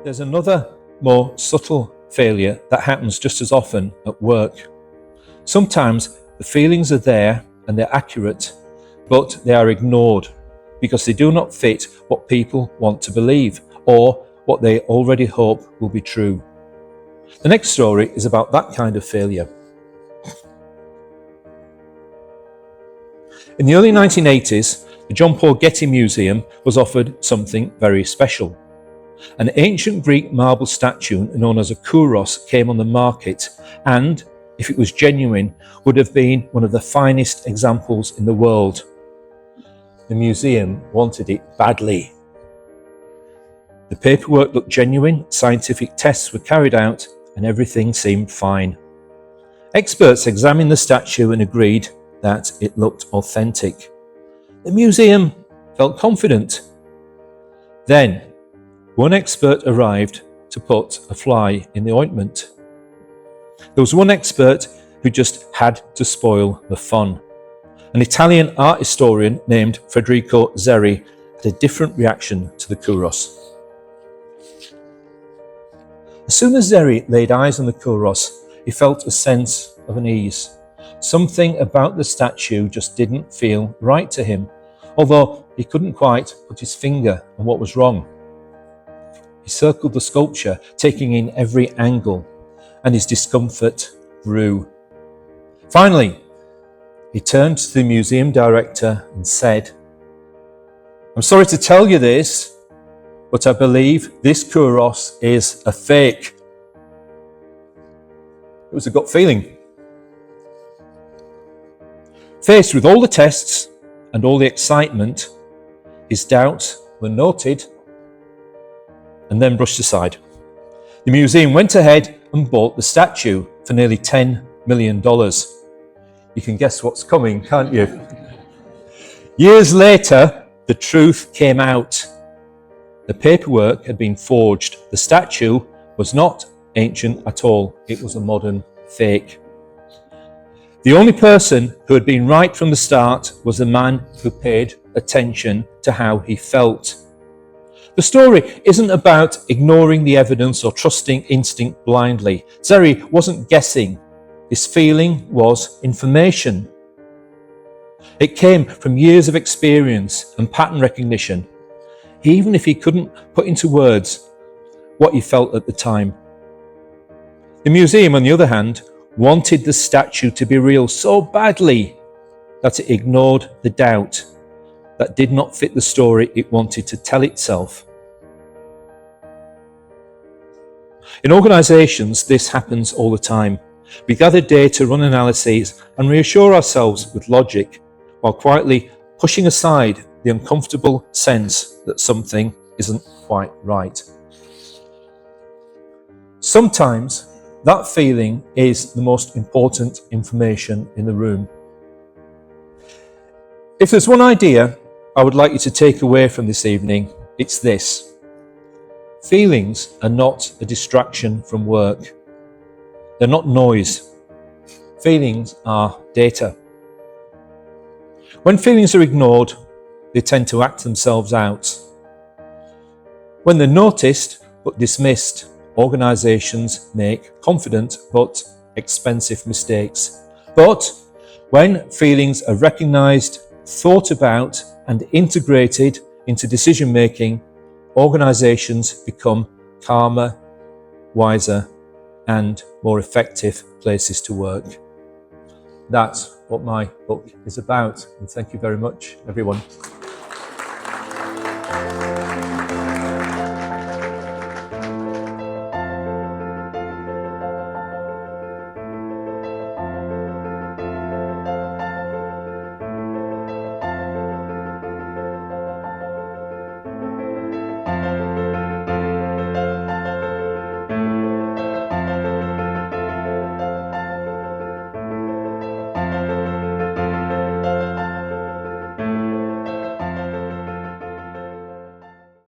There's another, more subtle failure that happens just as often at work. Sometimes the feelings are there and they're accurate, but they are ignored because they do not fit what people want to believe or what they already hope will be true. The next story is about that kind of failure. In the early 1980s, the John Paul Getty Museum was offered something very special. An ancient Greek marble statue known as a Kouros came on the market and, if it was genuine, would have been one of the finest examples in the world. The museum wanted it badly. The paperwork looked genuine, scientific tests were carried out, and everything seemed fine. Experts examined the statue and agreed that it looked authentic. The museum felt confident. Then, one expert arrived to put a fly in the ointment. There was one expert who just had to spoil the fun. An Italian art historian named Federico Zeri had a different reaction to the Kouros. As soon as Zeri laid eyes on the Kouros, he felt a sense of unease. Something about the statue just didn't feel right to him, although he couldn't quite put his finger on what was wrong. He circled the sculpture, taking in every angle, and his discomfort grew. Finally, he turned to the museum director and said, "I'm sorry to tell you this, but I believe this Kouros is a fake." It was a gut feeling. Faced with all the tests and all the excitement, his doubts were noted and then brushed aside. The museum went ahead and bought the statue for nearly $10 million. You can guess what's coming, can't you? Years later, the truth came out. The paperwork had been forged. The statue was not ancient at all. It was a modern fake. The only person who had been right from the start was the man who paid attention to how he felt. The story isn't about ignoring the evidence or trusting instinct blindly. Zeri wasn't guessing. His feeling was information. It came from years of experience and pattern recognition, even if he couldn't put into words what he felt at the time. The museum, on the other hand, wanted the statue to be real so badly that it ignored the doubt that did not fit the story it wanted to tell itself. In organisations, this happens all the time. We gather data, run analyses, and reassure ourselves with logic, while quietly pushing aside the uncomfortable sense that something isn't quite right. Sometimes that feeling is the most important information in the room. If there's one idea I would like you to take away from this evening, it's this. Feelings are not a distraction from work. They're not noise. Feelings are data. When feelings are ignored, they tend to act themselves out. When they're noticed but dismissed, organisations make confident but expensive mistakes. But when feelings are recognised, thought about, and integrated into decision making, organisations become calmer, wiser, and more effective places to work. That's what my book is about, and thank you very much, everyone.